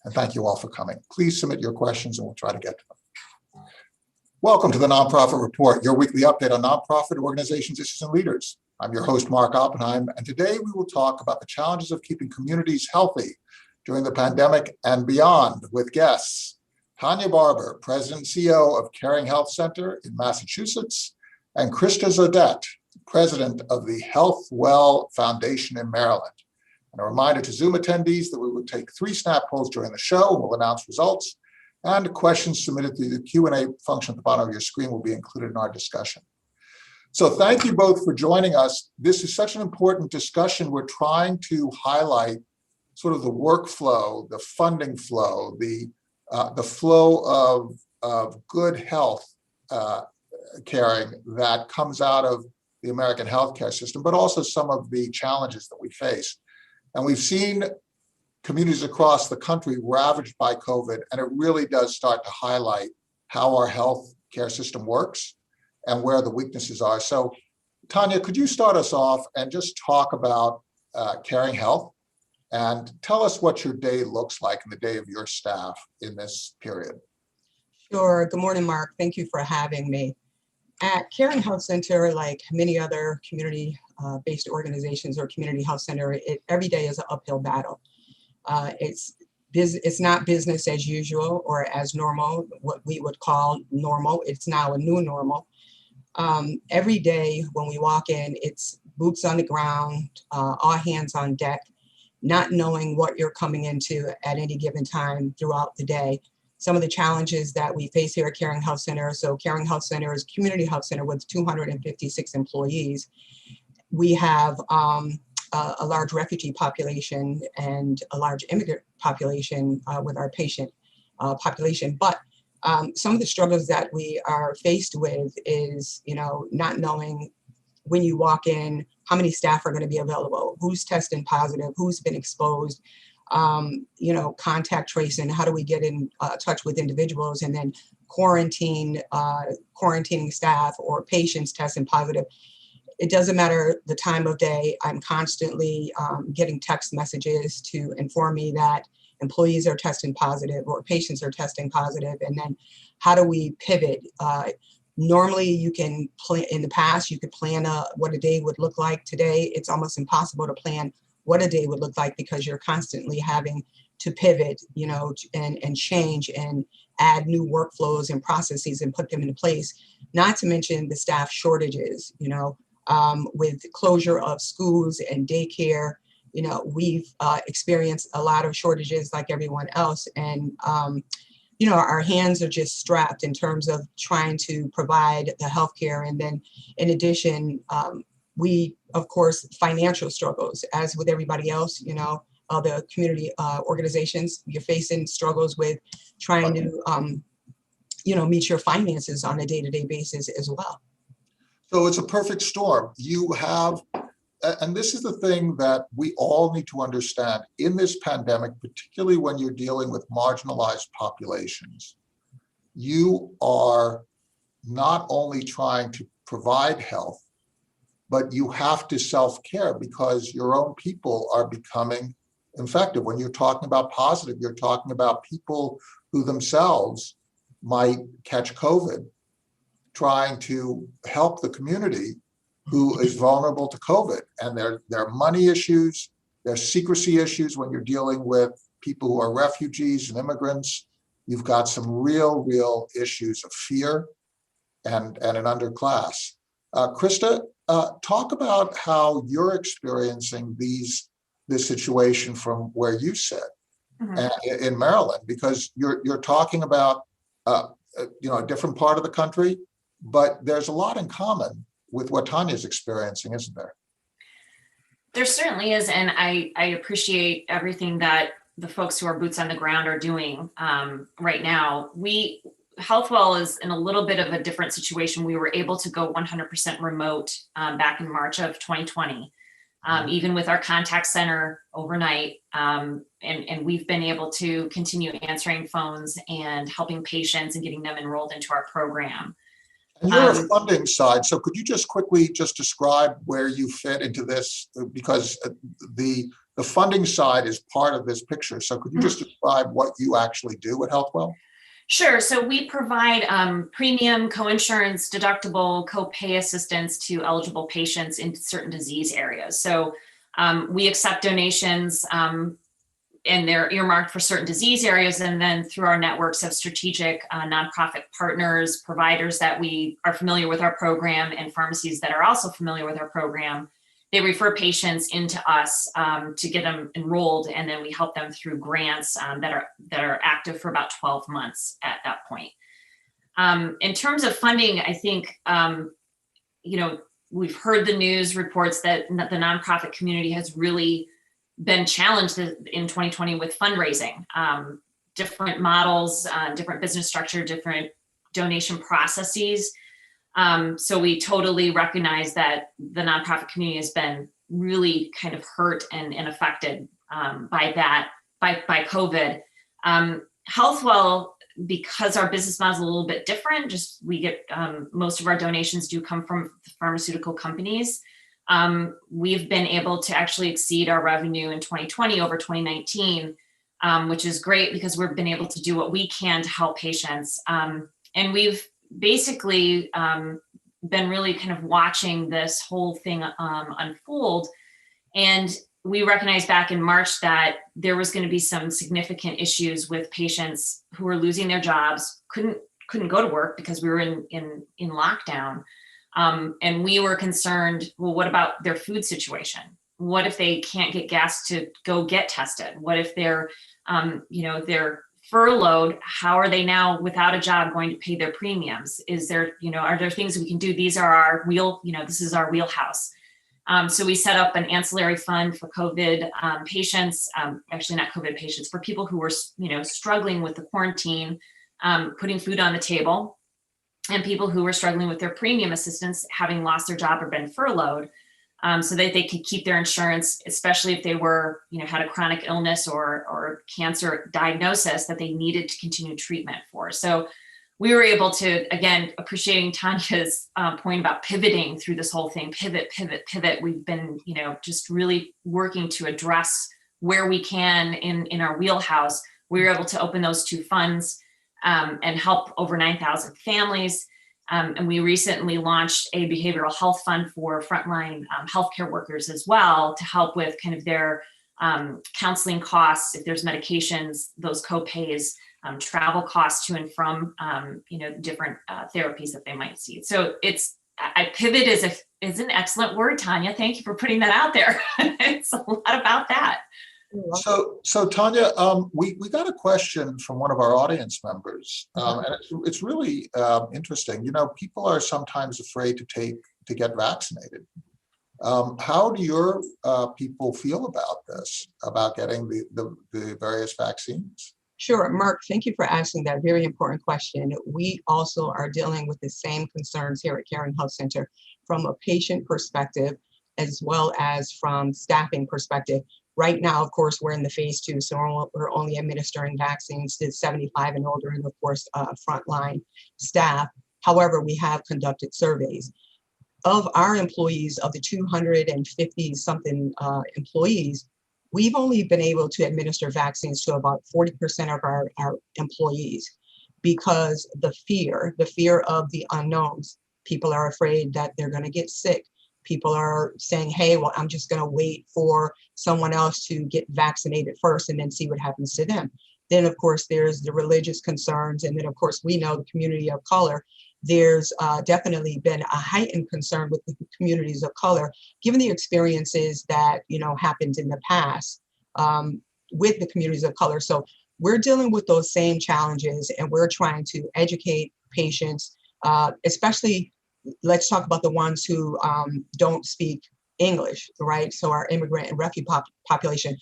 And thank you all for coming. Please submit your questions and we'll try to get to them. Welcome to the Nonprofit Report, your weekly update on nonprofit organizations, issues, and leaders. I'm your host, Mark Oppenheim, and today we will talk about the challenges of keeping communities healthy during the pandemic and beyond with guests. Tania Barber, President and CEO of Caring Health Center in Massachusetts, and Krista Zodet, President of the Healthwell Foundation in Maryland. And a reminder to Zoom attendees that we will take 3 snap polls during the show and we'll announce results. And questions submitted through the Q&A function at the bottom of your screen will be included in our discussion. So thank you both for joining us. This is such an important discussion. We're trying to highlight sort of the workflow, the funding flow, the flow of good health caring that comes out of the American healthcare system, but also some of the challenges that we face. And we've seen communities across the country ravaged by COVID, and it really does start to highlight how our healthcare system works and where the weaknesses are. So, Tania, could you start us off and just talk about Caring Health and tell us what your day looks like and the day of your staff in this period? Sure. Good morning, Mark. Thank you for having me. At Caring Health Center, like many other community-based organizations or community health center, every day is an uphill battle. It's not business as usual or as normal, what we would call normal. It's now a new normal. Every day when we walk in, it's boots on the ground, all hands on deck, not knowing what you're coming into at any given time throughout the day. Some of the challenges that we face here at Caring Health Center. So Caring Health Center is a community health center with 256 employees. We have a large refugee population and a large immigrant population with our patient population. But some of the struggles that we are faced with is, not knowing when you walk in, how many staff are going to be available, who's testing positive, who's been exposed, contact tracing, how do we get in touch with individuals, and then quarantining staff or patients testing positive. It doesn't matter the time of day. I'm constantly getting text messages to inform me that employees are testing positive or patients are testing positive. And then how do we pivot? Normally you can plan, in the past, you could plan what a day would look like. Today, it's almost impossible to plan what a day would look like because you're constantly having to pivot, and change and add new workflows and processes and put them into place. Not to mention the staff shortages, with closure of schools and daycare, we've experienced a lot of shortages like everyone else. And, our hands are just strapped in terms of trying to provide the healthcare. And then in addition, we, of course, financial struggles, as with everybody else, the community organizations, you're facing struggles with trying to, meet your finances on a day-to-day basis as well. So it's a perfect storm. You have, and this is the thing that we all need to understand in this pandemic, particularly when you're dealing with marginalized populations, you are not only trying to provide health, but you have to self-care because your own people are becoming infected. When you're talking about positive, you're talking about people who themselves might catch COVID, trying to help the community who is vulnerable to COVID. And there are money issues, there are secrecy issues when you're dealing with people who are refugees and immigrants. You've got some real issues of fear and an underclass. Krista, talk about how you're experiencing this situation from where you sit in Maryland, because you're talking about a different part of the country, but there's a lot in common with what Tania's experiencing, isn't there? There certainly is, and I appreciate everything that the folks who are boots on the ground are doing right now. Healthwell is in a little bit of a different situation. We were able to go 100% remote back in March of 2020, even with our contact center overnight. And we've been able to continue answering phones and helping patients and getting them enrolled into our program. And you're a funding side, so could you just quickly describe where you fit into this? Because the the funding side is part of this picture. So could you just describe what you actually do at Healthwell? Sure. So we provide premium, coinsurance, deductible, copay assistance to eligible patients in certain disease areas. So we accept donations and they're earmarked for certain disease areas. And then through our networks of strategic nonprofit partners, providers that we are familiar with our program, and pharmacies that are also familiar with our program, they refer patients into us to get them enrolled, and then we help them through grants that are active for about 12 months at that point. In terms of funding, I think we've heard the news reports that the nonprofit community has really been challenged in 2020 with fundraising, different models, different business structure, different donation processes. So we totally recognize that the nonprofit community has been really kind of hurt and affected by COVID. Healthwell, because our business model is a little bit different, we get most of our donations do come from pharmaceutical companies. We've been able to actually exceed our revenue in 2020 over 2019, which is great because we've been able to do what we can to help patients. And we've basically been really kind of watching this whole thing unfold. And we recognized back in March that there was going to be some significant issues with patients who were losing their jobs, couldn't go to work because we were in lockdown. And we were concerned, well, what about their food situation? What if they can't get gas to go get tested? What if they're furloughed? How are they now without a job going to pay their premiums? Is there, are there things we can do? These are our this is our wheelhouse. So we set up an ancillary fund for COVID patients, actually not COVID patients, for people who were, struggling with the quarantine, putting food on the table, and people who were struggling with their premium assistance, having lost their job or been furloughed, so that they could keep their insurance, especially if they were, had a chronic illness or cancer diagnosis that they needed to continue treatment for. So we were able to, again, appreciating Tania's point about pivoting through this whole thing, pivot. We've been, just really working to address where we can in our wheelhouse. We were able to open those two funds and help over 9,000 families. And we recently launched a behavioral health fund for frontline healthcare workers as well, to help with kind of their counseling costs, if there's medications, those co-pays, travel costs to and from, different therapies that they might see. So pivot is an excellent word, Tania. Thank you for putting that out there. It's a lot about that. So Tania, we got a question from one of our audience members, and it's really interesting. People are sometimes afraid to get vaccinated. How do your people feel about this, about getting the various vaccines? Sure, Mark, thank you for asking that very important question. We also are dealing with the same concerns here at Caring Health Center from a patient perspective, as well as from staffing perspective. Right now, of course, we're in the phase 2, so we're only administering vaccines to 75 and older, and of course, frontline staff. However, we have conducted surveys. Of our employees, of the 250 something employees, we've only been able to administer vaccines to about 40% of our employees, because the fear of the unknowns. People are afraid that they're going to get sick. People are saying, hey, well, I'm just going to wait for someone else to get vaccinated first and then see what happens to them. Then, of course, there's the religious concerns. And then, of course, we know the community of color. There's definitely been a heightened concern with the communities of color, given the experiences that, happened in the past with the communities of color. So we're dealing with those same challenges, and we're trying to educate patients, especially, let's talk about the ones who don't speak English, right? So our immigrant and refugee population.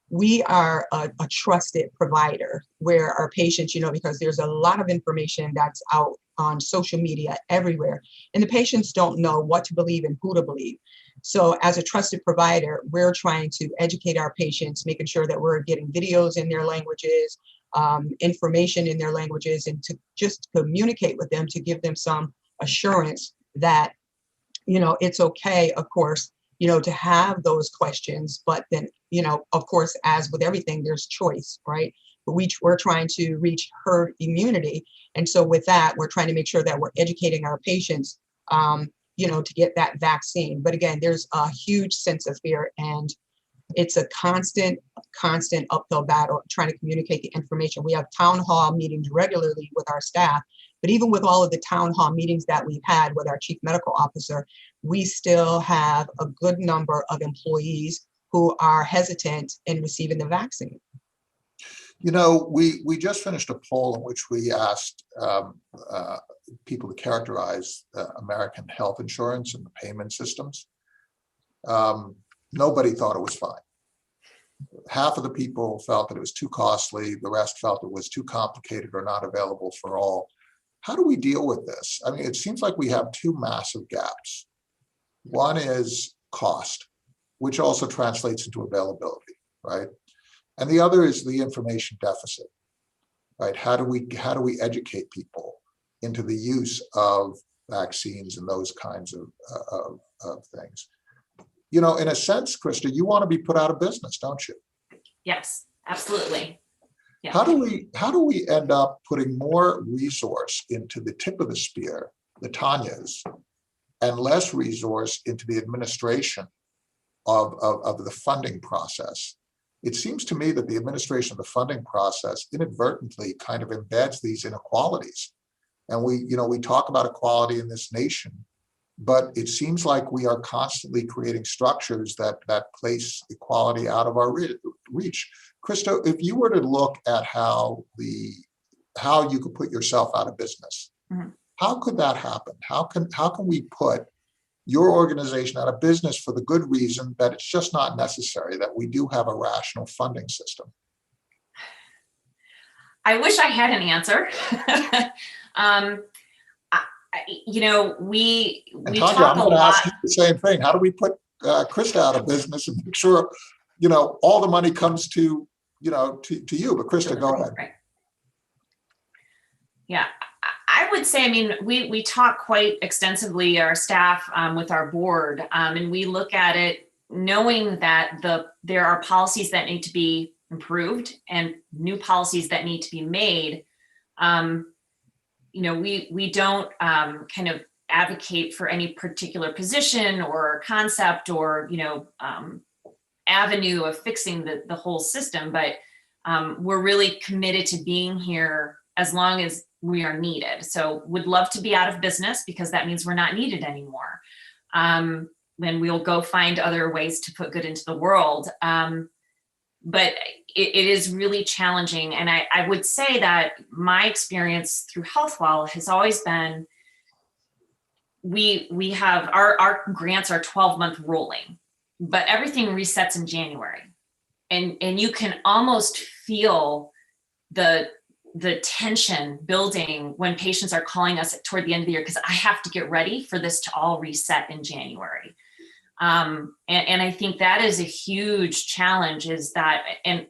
We are a trusted provider where our patients, because there's a lot of information that's out on social media everywhere, and the patients don't know what to believe and who to believe. So as a trusted provider, we're trying to educate our patients, making sure that we're getting videos in their languages, information in their languages, and to just communicate with them, to give them some assurance that, it's okay, of course, to have those questions. But then, of course, as with everything, there's choice, right? But we're trying to reach herd immunity. And so with that, we're trying to make sure that we're educating our patients, to get that vaccine. But again, there's a huge sense of fear, and it's a constant uphill battle trying to communicate the information. We have town hall meetings regularly with our staff, but even with all of the town hall meetings that we've had with our chief medical officer, we still have a good number of employees who are hesitant in receiving the vaccine. We just finished a poll in which we asked people to characterize American health insurance and the payment systems. Nobody thought it was fine. Half of the people felt that it was too costly. The rest felt it was too complicated or not available for all. How do we deal with this? I mean, it seems like we have two massive gaps. One is cost, which also translates into availability, right? And the other is the information deficit, right? How do we educate people into the use of vaccines and those kinds of things? In a sense, Krista, you want to be put out of business, don't you? Yes, absolutely. Yeah. How do we end up putting more resource into the tip of the spear, the Tanias, and less resource into the administration of the funding process? It seems to me that the administration of the funding process inadvertently kind of embeds these inequalities. And we talk about equality in this nation, but it seems like we are constantly creating structures that place equality out of our reach. Krista, if you were to look at how you could put yourself out of business, mm-hmm. How could that happen? How can we put your organization out of business for the good reason that it's just not necessary, that we do have a rational funding system? I wish I had an answer. We Tanya, talk I'm a going to lot. ask you the same thing. How do we put Krista out of business and make sure, all the money comes to you? But Krista, go ahead. Right. Yeah, I would say, we talk quite extensively, our staff, with our board, and we look at it knowing that there are policies that need to be improved and new policies that need to be made. We don't kind of advocate for any particular position or concept or avenue of fixing the whole system, but we're really committed to being here as long as we are needed. So would love to be out of business because that means we're not needed anymore. Then we'll go find other ways to put good into the world. But it is really challenging. And I would say that my experience through Healthwell has always been, we have our grants are 12-month rolling, but everything resets in January. And you can almost feel the tension building when patients are calling us toward the end of the year, because I have to get ready for this to all reset in January. And I think that is a huge challenge, is that, and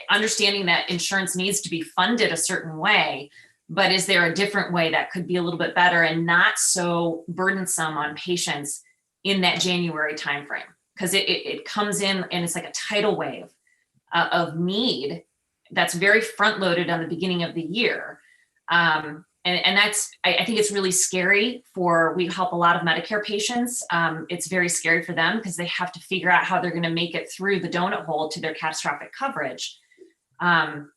understanding that insurance needs to be funded a certain way, but is there a different way that could be a little bit better and not so burdensome on patients in that January timeframe? Because it comes in and it's like a tidal wave of need that's very front loaded on the beginning of the year. And that's, I think it's really scary we help a lot of Medicare patients. It's very scary for them because they have to figure out how they're going to make it through the donut hole to their catastrophic coverage. And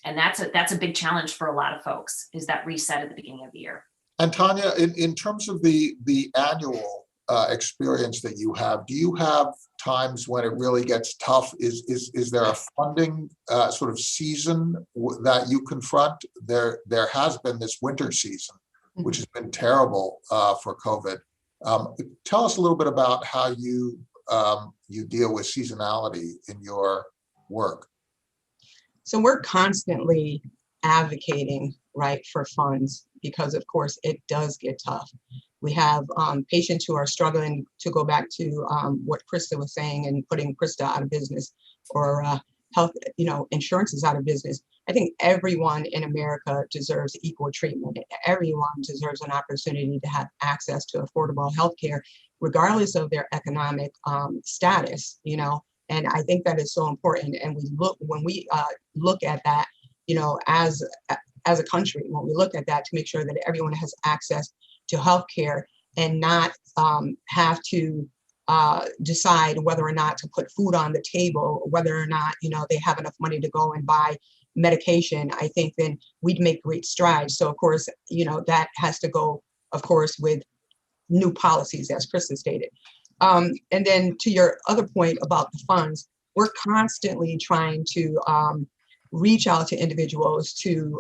that's a big challenge for a lot of folks, is that reset at the beginning of the year. And Tania, in terms of the annual experience that you have, do you have times when it really gets tough? Is there a funding sort of season that you confront? There has been this winter season, which has been terrible for COVID. Tell us a little bit about how you deal with seasonality in your work. So we're constantly advocating, right, for funds, because of course it does get tough. We have patients who are struggling, to go back to what Krista was saying and putting Krista out of business, or health, insurance is out of business. I think everyone in America deserves equal treatment. Everyone deserves an opportunity to have access to affordable health care, regardless of their economic status, and I think that is so important. And when we look at that, as a country, when we look at that, to make sure that everyone has access to healthcare and not have to decide whether or not to put food on the table, whether or not, they have enough money to go and buy medication, I think then we'd make great strides. So of course, that has to go, of course, with new policies, as Krista stated. And then to your other point about the funds, we're constantly trying to reach out to individuals to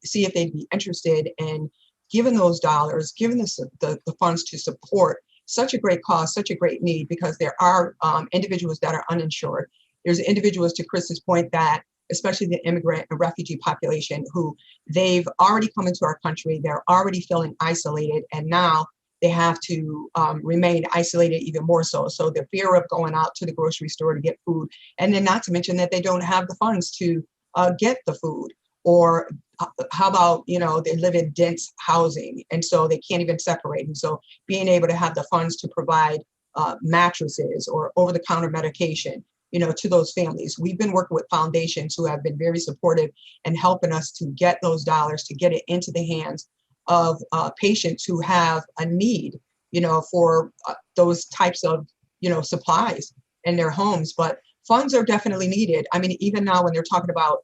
see if they'd be interested in giving those dollars, giving the funds to support such a great cause, such a great need, because there are individuals that are uninsured. There's individuals, to Krista's point, that especially the immigrant and refugee population, who they've already come into our country, they're already feeling isolated, and now they have to remain isolated even more so. So the fear of going out to the grocery store to get food, and then not to mention that they don't have the funds to get the food, or how about, they live in dense housing, and so they can't even separate. And so being able to have the funds to provide mattresses or over-the-counter medication, to those families. We've been working with foundations who have been very supportive and helping us to get those dollars, to get it into the hands of patients who have a need, for those types of, supplies in their homes. But funds are definitely needed. I mean, even now when they're talking about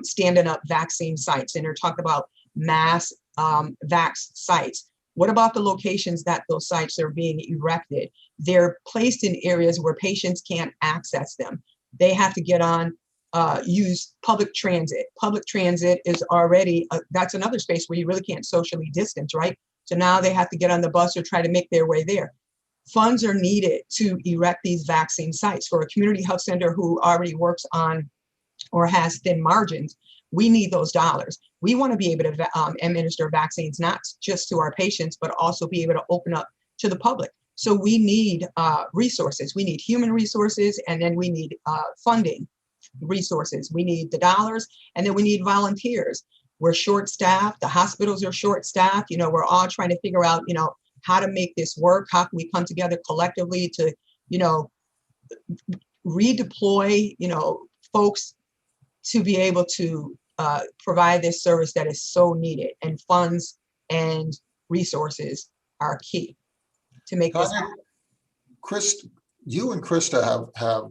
standing up vaccine sites, and they're talking about mass vax sites, what about the locations that those sites are being erected? They're placed in areas where patients can't access them. They have to get on, use public transit. Public transit is already, that's another space where you really can't socially distance, right? So now they have to get on the bus or try to make their way there. Funds are needed to erect these vaccine sites. For a community health center who already works on or has thin margins, we need those dollars. We want to be able to administer vaccines, not just to our patients, but also be able to open up to the public. So we need resources. We need human resources, and then we need funding resources. We need the dollars, and then we need volunteers. We're short-staffed. The hospitals are short-staffed. We're all trying to figure out, how to make this work. How can we come together collectively to, redeploy, folks to be able to provide this service that is so needed, and funds and resources are key to make this happen. You and Krista have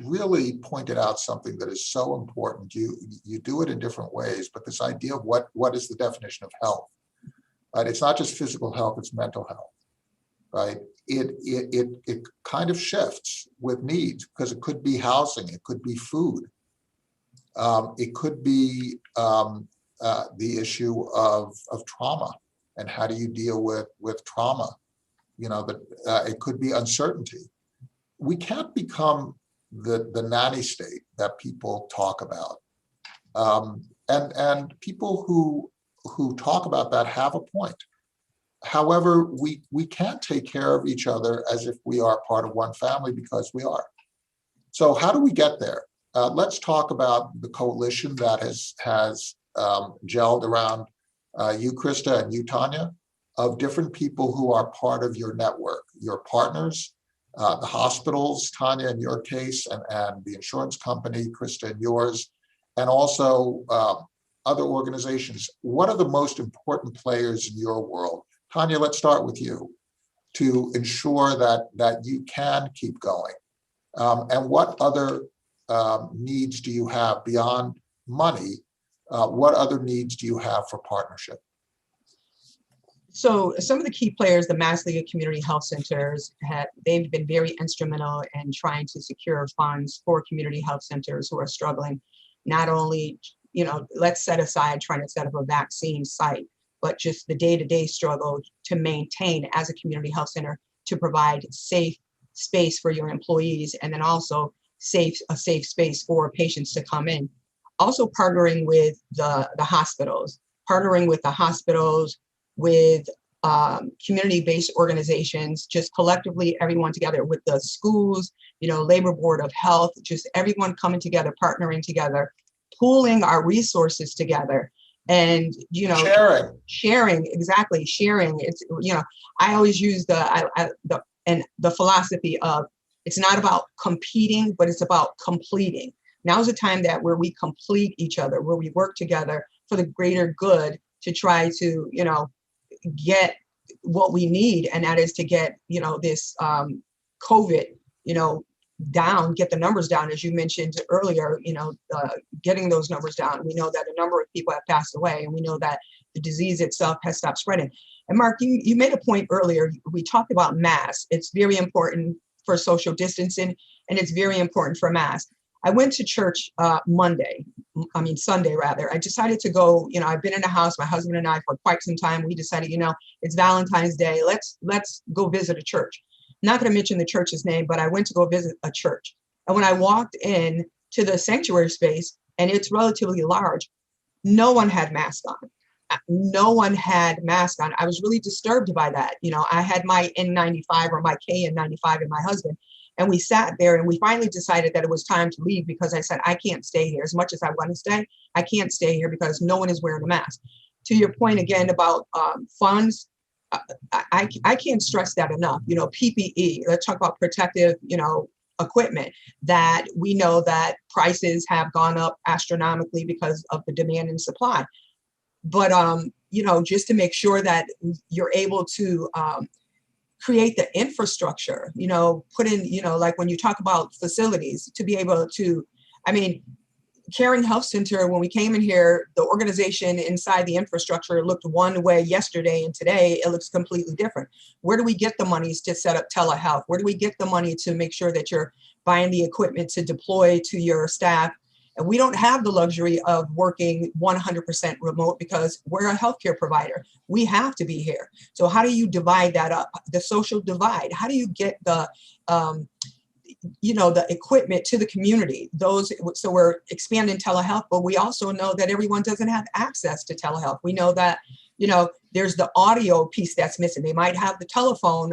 really pointed out something that is so important. You do it in different ways, but this idea of what is the definition of health, right? It's not just physical health, it's mental health, right? It kind of shifts with needs, because it could be housing, it could be food. It could be the issue of trauma, and how do you deal with trauma? It could be uncertainty. We can't become the nanny state that people talk about, and people who talk about that have a point. However, we can't take care of each other as if we are part of one family, because we are. So how do we get there? Let's talk about the coalition that has gelled around you, Krista, and you, Tania, of different people who are part of your network, your partners, the hospitals, Tania, in your case, and the insurance company, Krista, in yours, and also other organizations. What are the most important players in your world? Tania, let's start with you, to ensure that you can keep going. And what other needs do you have beyond money? What other needs do you have for partnership? So some of the key players, the Mass League of Community Health Centers, they've been very instrumental in trying to secure funds for community health centers who are struggling. Not only, let's set aside trying to set up a vaccine site, but just the day-to-day struggle to maintain, as a community health center, to provide safe space for your employees, and then also a safe space for patients to come in. Also partnering with the hospitals, with community-based organizations, just collectively, everyone together, with the schools, Labor Board of Health, just everyone coming together, partnering together, pooling our resources together, and sharing. Exactly, sharing. It's I always use the and the philosophy of it's not about competing, but it's about completing. Now's the time that where we complete each other, where we work together for the greater good to try to, get what we need, and that is to get, this COVID, down, get the numbers down, as you mentioned earlier, getting those numbers down. We know that a number of people have passed away, and we know that the disease itself has stopped spreading. And Mark, you made a point earlier. We talked about masks. It's very important for social distancing, and it's very important for masks. I went to church Sunday rather. I decided to go, I've been in the house, my husband and I, for quite some time. We decided, it's Valentine's Day. Let's go visit a church. I'm not going to mention the church's name, but I went to go visit a church. And when I walked in to the sanctuary space, and it's relatively large, no one had masks on. No one had masks on. I was really disturbed by that. I had my N95 or my KN95 and my husband, and we sat there and we finally decided that it was time to leave, because I said, I can't stay here. As much as I want to stay, I can't stay here because no one is wearing a mask. To your point again about funds, I can't stress that enough. PPE, let's talk about protective, equipment, that we know that prices have gone up astronomically because of the demand and supply. But, just to make sure that you're able to create the infrastructure, put in, like when you talk about facilities, to be able to, Caring Health Center, when we came in here, the organization inside the infrastructure looked one way yesterday, and today it looks completely different. Where do we get the monies to set up telehealth? Where do we get the money to make sure that you're buying the equipment to deploy to your staff? And we don't have the luxury of working 100% remote because we're a healthcare provider. We have to be here. So how do you divide that up? The social divide. How do you get the equipment to the community? So we're expanding telehealth, but we also know that everyone doesn't have access to telehealth. We know that, there's the audio piece that's missing. They might have the telephone,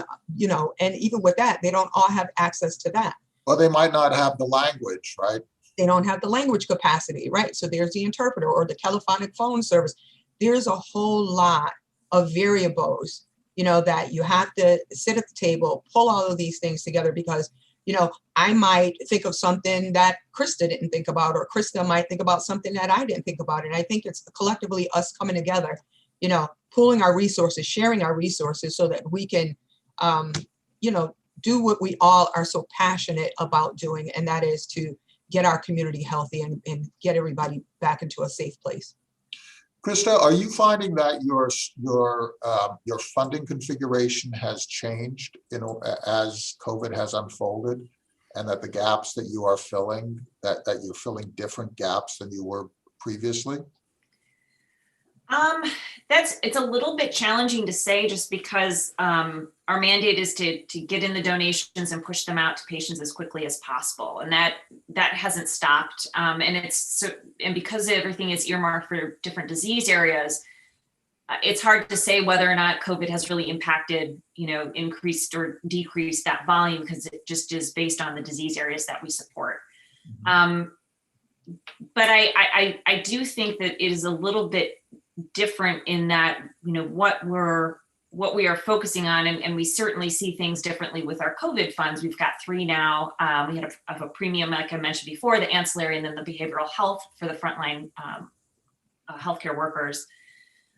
and even with that, they don't all have access to that. Or they might not have the language, right? They don't have the language capacity, right? So there's the interpreter or the telephonic phone service. There's a whole lot of variables, that you have to sit at the table, pull all of these things together, because, I might think of something that Krista didn't think about, or Krista might think about something that I didn't think about. And I think it's collectively us coming together, pooling our resources, sharing our resources so that we can, do what we all are so passionate about doing. And that is to get our community healthy and get everybody back into a safe place. Krista, are you finding that your funding configuration has changed, as COVID has unfolded, and that the gaps that you are filling, that you're filling different gaps than you were previously? It's a little bit challenging to say, just because our mandate is to get in the donations and push them out to patients as quickly as possible, and that hasn't stopped. And because everything is earmarked for different disease areas, it's hard to say whether or not COVID has really impacted, increased or decreased that volume, because it just is based on the disease areas that we support. Mm-hmm. But I do think that it is a little bit different in that, what we are focusing on, and we certainly see things differently with our COVID funds. We've got 3 now. We have a premium, like I mentioned before, the ancillary, and then the behavioral health for the frontline healthcare workers.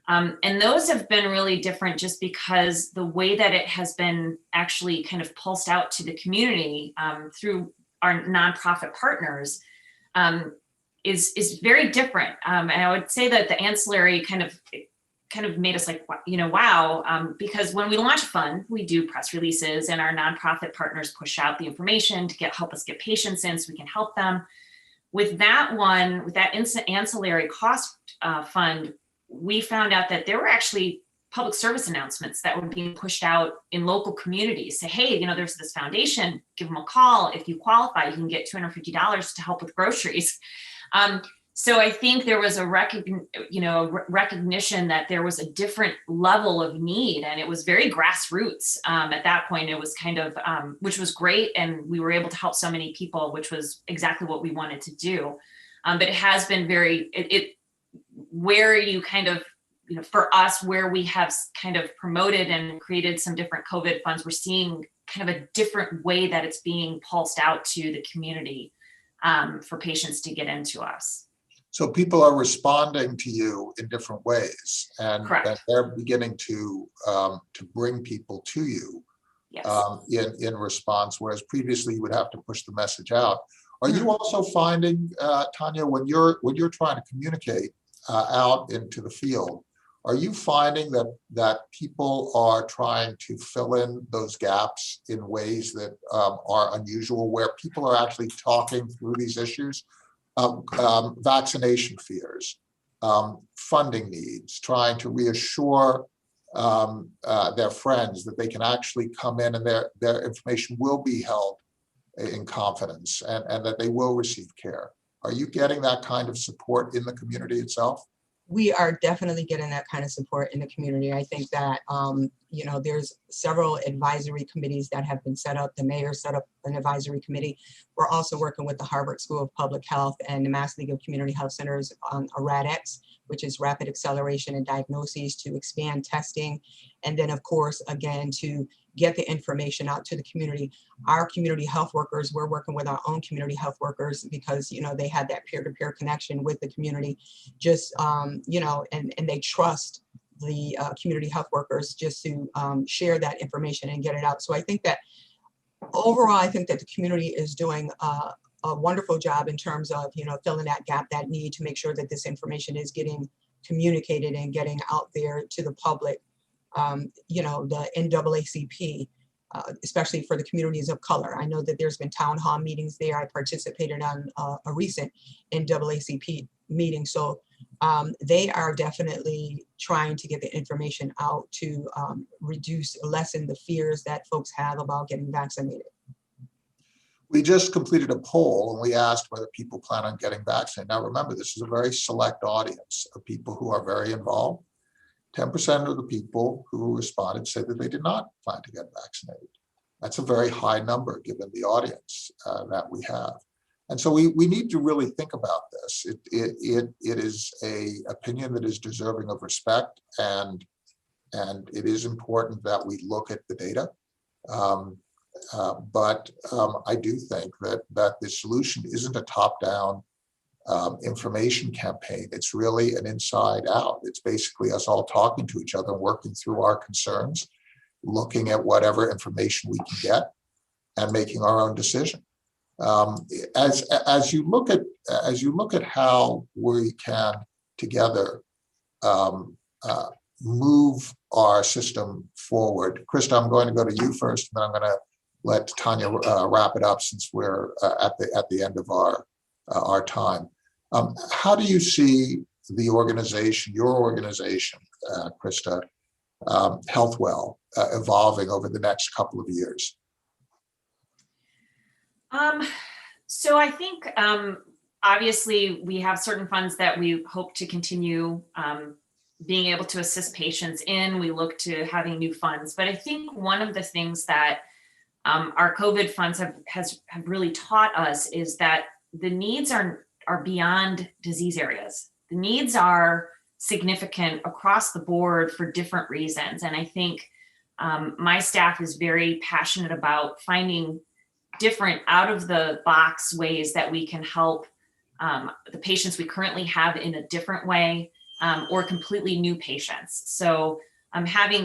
And those have been really different, just because the way that it has been actually kind of pulsed out to the community through our nonprofit partners is very different. And I would say that the ancillary kind of made us like, wow, because when we launch a fund, we do press releases, and our nonprofit partners push out the information to help us get patients in so we can help them. With that ancillary cost fund, we found out that there were actually public service announcements that were being pushed out in local communities. Say, hey, there's this foundation, give them a call. If you qualify, you can get $250 to help with groceries. So I think there was a recognition that there was a different level of need, and it was very grassroots. At that point, it was kind of, which was great. And we were able to help so many people, which was exactly what we wanted to do. But it has been where you kind of, for us, where we have kind of promoted and created some different COVID funds, we're seeing kind of a different way that it's being pulsed out to the community for patients to get into us. So people are responding to you in different ways, and Correct. they're beginning to bring people to you Yes. in response, whereas previously you would have to push the message out. Are you also finding, Tanya, when you're trying to communicate out into the field, are you finding that people are trying to fill in those gaps in ways that are unusual, where people are actually talking through these issues? Vaccination fears, funding needs, trying to reassure their friends that they can actually come in and their information will be held in confidence and that they will receive care. Are you getting that kind of support in the community itself? We are definitely getting that kind of support in the community. I think that, you know, there's several advisory committees that have been set up. The mayor set up an advisory committee. We're also working with the Harvard School of Public Health and the Mass League of Community Health Centers on a RADx, which is Rapid Acceleration and Diagnoses, to expand testing. And then, of course, again, to get the information out to the community. Our community health workers, we're working with our own community health workers because, you know, they had that peer-to-peer connection with the community, just, you know, and they trust the community health workers just to share that information and get it out. So I think that overall, I think that the community is doing a wonderful job in terms of, you know, filling that gap, that need to make sure that this information is getting communicated and getting out there to the public. You know, the NAACP, especially for the communities of color. I know that there's been town hall meetings there. I participated on a recent NAACP meeting. So they are definitely trying to get the information out to lessen the fears that folks have about getting vaccinated. We just completed a poll and we asked whether people plan on getting vaccinated. Now, remember, this is a very select audience of people who are very involved. 10% of the people who responded said that they did not plan to get vaccinated. That's a very high number given the audience that we have. And so we need to really think about this. It is an opinion that is deserving of respect, and it is important that we look at the data. But I do think that the solution isn't a top-down information campaign. It's really an inside out. It's basically us all talking to each other, working through our concerns, looking at whatever information we can get, and making our own decision. As you look at how we can together move our system forward, Krista, I'm going to go to you first, and then I'm going to let Tanya wrap it up since we're at the end of our time. How do you see the organization, your organization, Krista, Healthwell, evolving over the next couple of years? So I think obviously we have certain funds that we hope to continue being able to assist patients in. We look to having new funds, but I think one of the things that our COVID funds have really taught us is that the needs are beyond disease areas. The needs are significant across the board for different reasons. And I think my staff is very passionate about finding different out of the box ways that we can help the patients we currently have in a different way, or completely new patients. So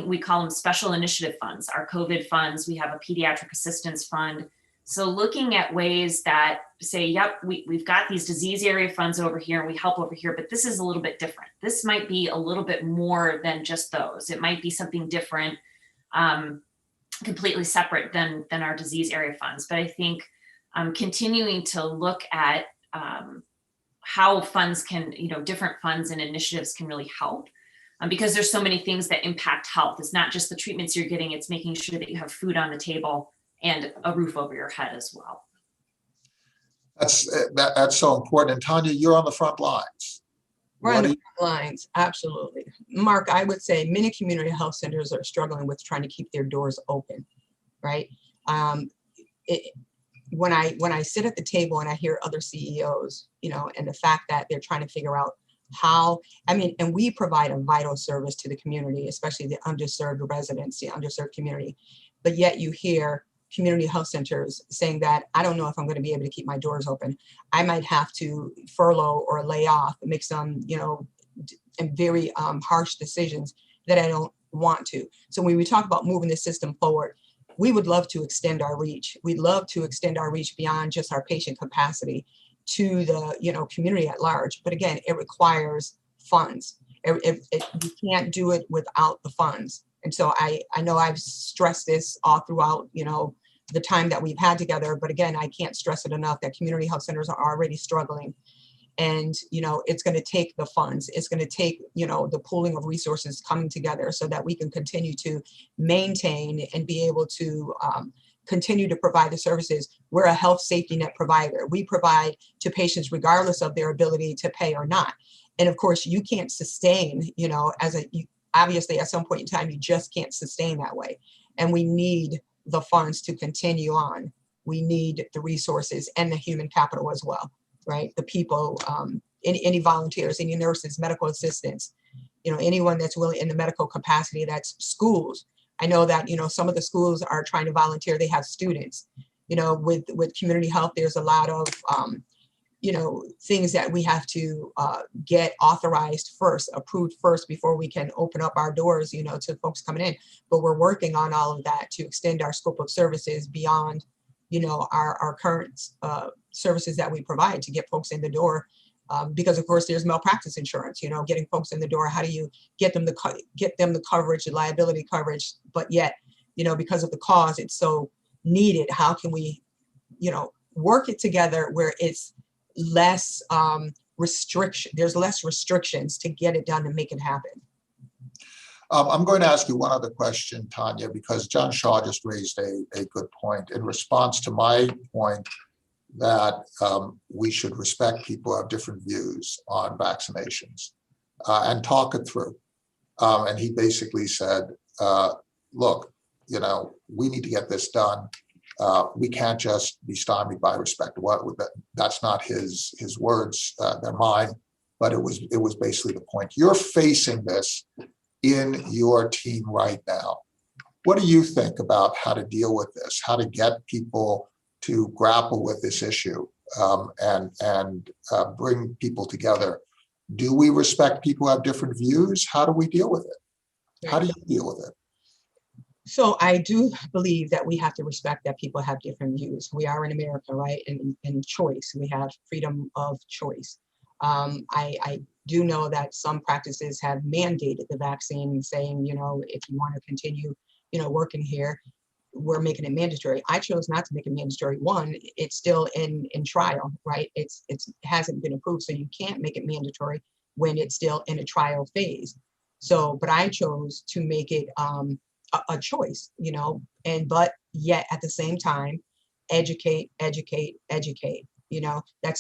we call them special initiative funds, our COVID funds. We have a pediatric assistance fund. So looking at ways that say, yep, we've got these disease area funds over here and we help over here, but this is a little bit different. This might be a little bit more than just those. It might be something different, completely separate than our disease area funds. But I think continuing to look at how funds can, different funds and initiatives can really help. Because there's so many things that impact health. It's not just the treatments you're getting, it's making sure that you have food on the table and a roof over your head as well. That's so important. And Tanya, you're on the front lines. We're on the front lines, absolutely. Mark, I would say many community health centers are struggling with trying to keep their doors open, right? When I sit at the table and I hear other CEOs, and the fact that they're trying to figure out and we provide a vital service to the community, especially the underserved residents, the underserved community. But yet you hear community health centers saying that I don't know if I'm going to be able to keep my doors open. I might have to furlough or lay off, make some, and very harsh decisions that I don't want to. So when we talk about moving the system forward, we would love to extend our reach. We'd love to extend our reach beyond just our patient capacity to the community at large. But again, it requires funds. You can't do it without the funds. And so I know I've stressed this all throughout, the time that we've had together. But again, I can't stress it enough that community health centers are already struggling. And, it's going to take the funds. It's going to take, the pooling of resources coming together so that we can continue to maintain and be able to continue to provide the services. We're a health safety net provider. We provide to patients regardless of their ability to pay or not. And of course, you can't sustain, obviously at some point in time, you just can't sustain that way. And we need the funds to continue on. We need the resources and the human capital as well, right? The people, any volunteers, any nurses, medical assistants, anyone that's willing in the medical capacity, that's schools. I know that, some of the schools are trying to volunteer. They have students, with community health, there's a lot of, things that we have to get authorized first, approved first before we can open up our doors, to folks coming in. But we're working on all of that to extend our scope of services beyond, our current services that we provide to get folks in the door. Because of course there's malpractice insurance, getting folks in the door. How do you get them the coverage, the liability coverage, but yet, because of the cause, it's so needed. How can we, work it together where it's less there's less restrictions to get it done and make it happen. I'm going to ask you one other question, Tania, because John Shaw just raised a good point in response to my point that we should respect people who have different views on vaccinations and talk it through. And he basically said, look, we need to get this done. We can't just be stymied by respect. That's not his words, they're mine, but it was basically the point. You're facing this in your team right now. What do you think about how to deal with this, how to get people to grapple with this issue and bring people together? Do we respect people who have different views? How do we deal with it? How do you deal with it? So I do believe that we have to respect that people have different views. We are in America, right? And choice, we have freedom of choice. I do know that some practices have mandated the vaccine, saying, if you want to continue, working here, we're making it mandatory. I chose not to make it mandatory. One, it's still in trial, right? It hasn't been approved, so you can't make it mandatory when it's still in a trial phase. So, but I chose to make it a choice, but yet at the same time, educate. That's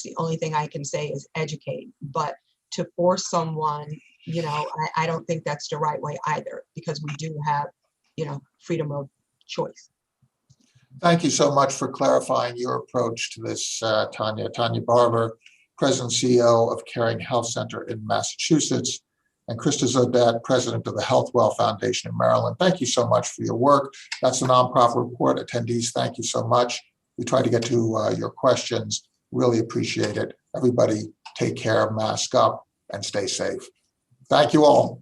the only thing I can say is educate. But to force someone, I don't think that's the right way either, because we do have, freedom of choice. Thank you so much for clarifying your approach to this, Tania. Tania Barber, President and CEO of Caring Health Center in Massachusetts, and Krista Zodet, President of the Healthwell Foundation in Maryland. Thank you so much for your work. That's the nonprofit report. Attendees, thank you so much. We try to get to your questions. Really appreciate it. Everybody take care, mask up, and stay safe. Thank you all.